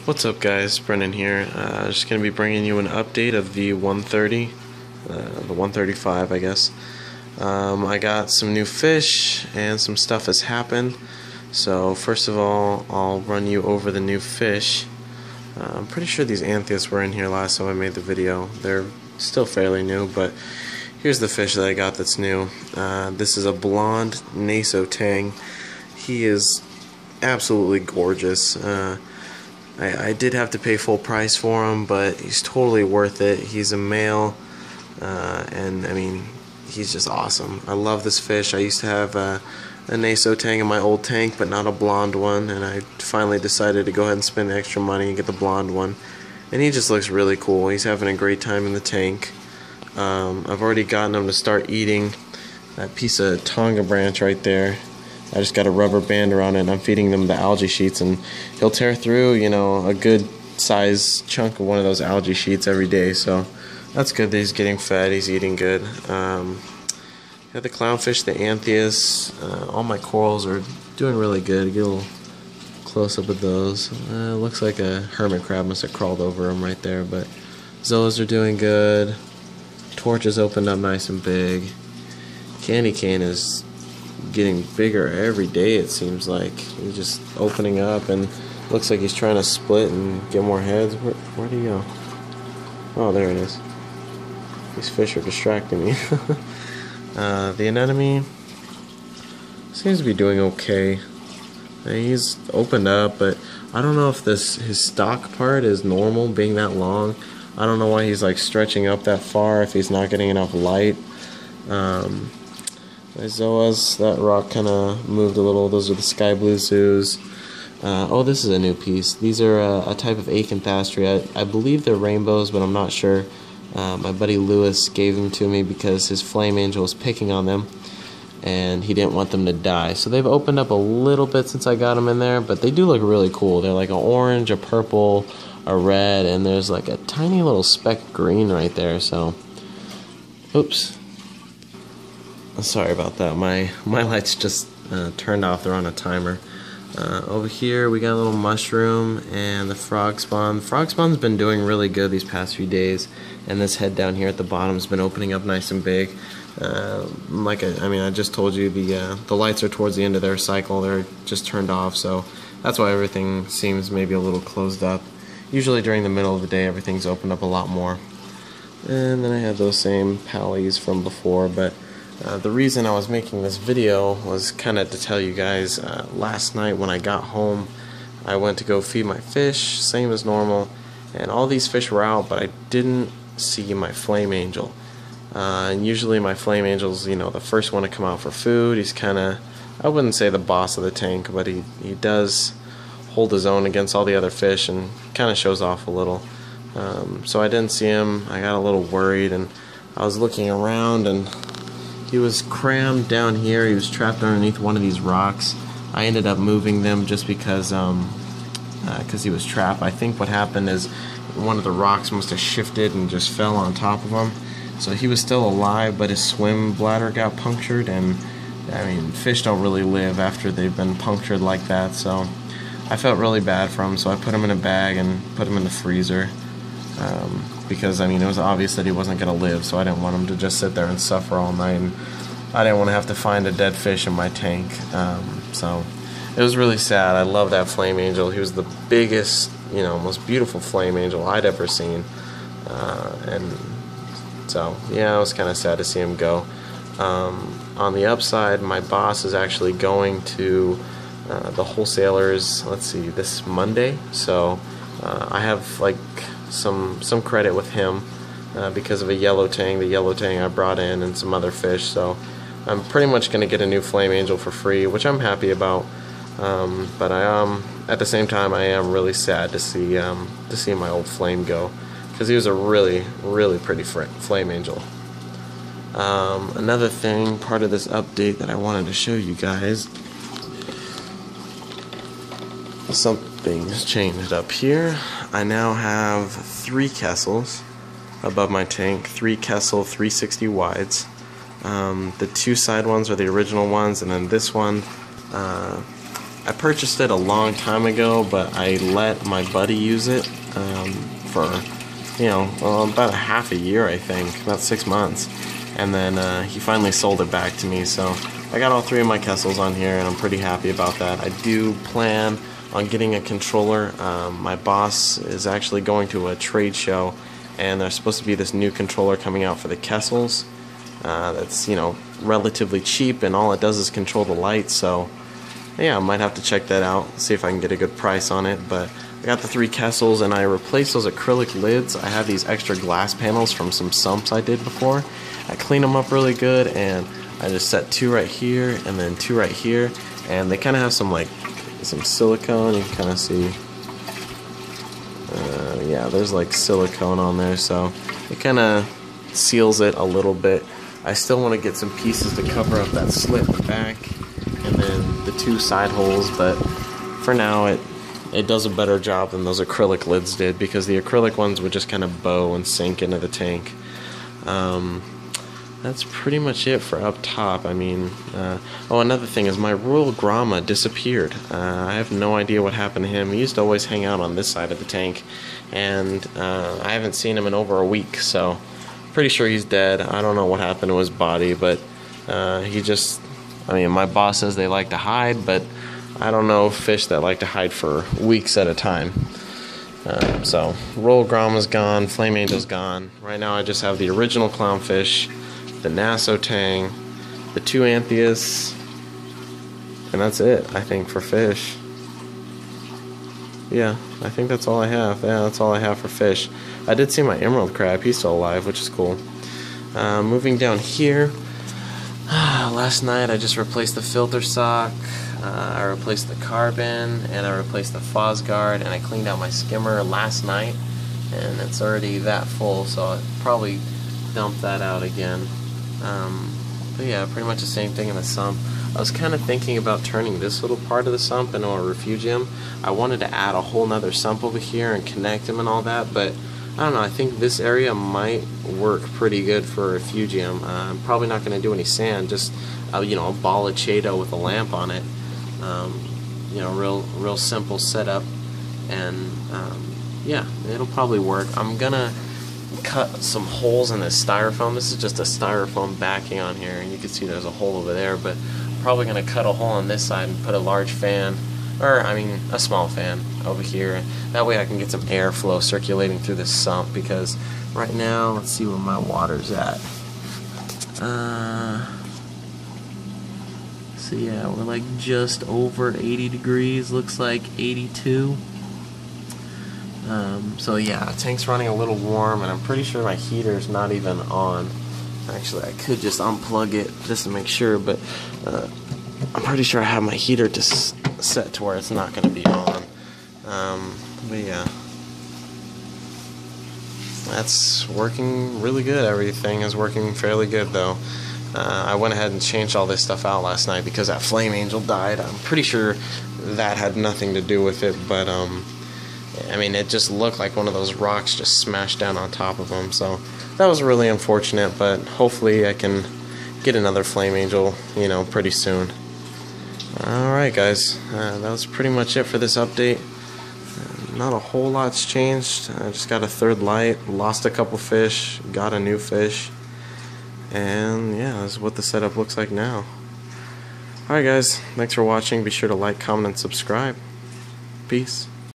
What's up guys, Brennan here. Just going to be bringing you an update of the 130, the 135 I guess. I got some new fish and some stuff has happened. So first of all, I'll run you over the new fish. I'm pretty sure these anthias were in here last time I made the video. They're still fairly new, but here's the fish that I got that's new. This is a blonde naso tang. He is absolutely gorgeous. I did have to pay full price for him, but he's totally worth it. He's a male, and I mean, he's just awesome. I love this fish. I used to have a naso tang in my old tank, but not a blonde one, and I finally decided to go ahead and spend extra money and get the blonde one. And he just looks really cool. He's having a great time in the tank. I've already gotten him to start eating that piece of tonga branch right there. I just got a rubber band around it and I'm feeding them the algae sheets, and he'll tear through, you know, a good size chunk of one of those algae sheets every day, so that's good that he's getting fed, he's eating good. Got the clownfish, the anthias, all my corals are doing really good. Get a little close up of those. Looks like a hermit crab must have crawled over them right there, but zoas are doing good. Torch is opened up nice and big. Candy cane is getting bigger every day, it seems like. He's just opening up and looks like he's trying to split and get more heads. Where'd he go? Oh, there it is. These fish are distracting me. The anemone seems to be doing okay. He's opened up, but I don't know if his stock part is normal, being that long. I don't know why he's like stretching up that far if he's not getting enough light. My zoas, that rock kind of moved a little. Those are the sky blue zoos. Oh, this is a new piece. These are a type of acanthastria. I believe they're rainbows, but I'm not sure. My buddy Lewis gave them to me because his flame angel was picking on them, and he didn't want them to die. So they've opened up a little bit since I got them in there, but they do look really cool. They're like an orange, a purple, a red, and there's like a tiny little speck green right there. So, oops. Sorry about that. My lights just turned off. They're on a timer. Over here we got a little mushroom and the frog spawn. The frog spawn's been doing really good these past few days, and this head down here at the bottom has been opening up nice and big. I just told you, the lights are towards the end of their cycle. They're just turned off, so that's why everything seems maybe a little closed up. Usually during the middle of the day everything's opened up a lot more. And then I had those same pallies from before, but the reason I was making this video was kind of to tell you guys, last night when I got home, I went to go feed my fish, same as normal, and all these fish were out, but I didn't see my flame angel. And usually my flame angel's, you know, the first one to come out for food. He's kind of, I wouldn't say the boss of the tank, but he does hold his own against all the other fish and kind of shows off a little. So I didn't see him. I got a little worried, and I was looking around, and he was crammed down here. He was trapped underneath one of these rocks. I ended up moving them just because he was trapped. I think what happened is one of the rocks must have shifted and just fell on top of him. So he was still alive, but his swim bladder got punctured, and I mean, fish don't really live after they've been punctured like that, so I felt really bad for him, so I put him in a bag and put him in the freezer. Because I mean, it was obvious that he wasn't going to live, so I didn't want him to just sit there and suffer all night, and I didn't want to have to find a dead fish in my tank. So it was really sad. I love that flame angel. He was the biggest, you know, most beautiful flame angel I'd ever seen, and so yeah, it was kind of sad to see him go. On the upside, my boss is actually going to the wholesalers, let's see, this Monday, so I have like some credit with him because of a yellow tang, the yellow tang I brought in, and some other fish, so I'm pretty much going to get a new flame angel for free, which I'm happy about, but at the same time I am really sad to see my old flame go, because he was a really pretty flame angel. Another thing, part of this update that I wanted to show you guys, something's changed up here. I now have 3 Kessels above my tank, 3 Kessel 360 wides. The 2 side ones are the original ones, and then this one I purchased it a long time ago, but I let my buddy use it for, about a half a year, I think, about 6 months. And then he finally sold it back to me, so I got all 3 of my Kessels on here, and I'm pretty happy about that. I do plan on getting a controller. My boss is actually going to a trade show, and there's supposed to be this new controller coming out for the Kessels that's, relatively cheap, and all it does is control the light. So yeah, I might have to check that out, see if I can get a good price on it. But I got the 3 Kessels, and I replaced those acrylic lids. I have these extra glass panels from some sumps I did before. I cleaned them up really good, and I just set 2 right here and then 2 right here, and they kind of have some silicone. You can kind of see, yeah, there's like silicone on there, so it kind of seals it a little bit. I still want to get some pieces to cover up that slit in the back, and then the 2 side holes, but for now it does a better job than those acrylic lids did, because the acrylic ones would just kind of bow and sink into the tank. That's pretty much it for up top. I mean, oh, another thing is my Royal Grama disappeared. I have no idea what happened to him. He used to always hang out on this side of the tank, and I haven't seen him in over a week, so pretty sure he's dead. I don't know what happened to his body, but he just, I mean, my boss says they like to hide, but I don't know fish that like to hide for weeks at a time. So Royal Grama's gone, Flame Angel's gone. Right now I just have the original clownfish, the Nassau tang, the 2 Antheus, and that's it, I think, for fish. Yeah, I think that's all I have. Yeah, that's all I have for fish. I did see my emerald crab. He's still alive, which is cool. Moving down here, last night I just replaced the filter sock, I replaced the carbon, and I replaced the Fosguard, and I cleaned out my skimmer last night, and it's already that full, so I'll probably dump that out again. But yeah, pretty much the same thing in the sump. I was kind of thinking about turning this little part of the sump into a refugium. I wanted to add a whole nother sump over here and connect them and all that, but I don't know, I think this area might work pretty good for a refugium. I'm probably not going to do any sand, just a ball of Chaeto with a lamp on it. Real simple setup, and yeah, it'll probably work. I'm gonna cut some holes in this styrofoam. This is just a styrofoam backing on here, and you can see there's a hole over there, but I'm probably gonna cut a hole on this side and put a large fan, or I mean a small fan over here. That way I can get some airflow circulating through this sump, because right now, let's see where my water's at. So yeah, we're like just over 80 degrees, looks like 82. So yeah, tank's running a little warm, and I'm pretty sure my heater's not even on. Actually, I could just unplug it just to make sure, but I'm pretty sure I have my heater just set to where it's not going to be on. But yeah, that's working really good. Everything is working fairly good though. I went ahead and changed all this stuff out last night because that Flame Angel died. I'm pretty sure that had nothing to do with it, but I mean, it just looked like one of those rocks just smashed down on top of him, so that was really unfortunate, but hopefully I can get another Flame Angel, pretty soon. Alright guys, that was pretty much it for this update. Not a whole lot's changed. I just got a 3rd light, lost a couple fish, got a new fish, and yeah, that's what the setup looks like now. Alright guys, thanks for watching. Be sure to like, comment, and subscribe. Peace.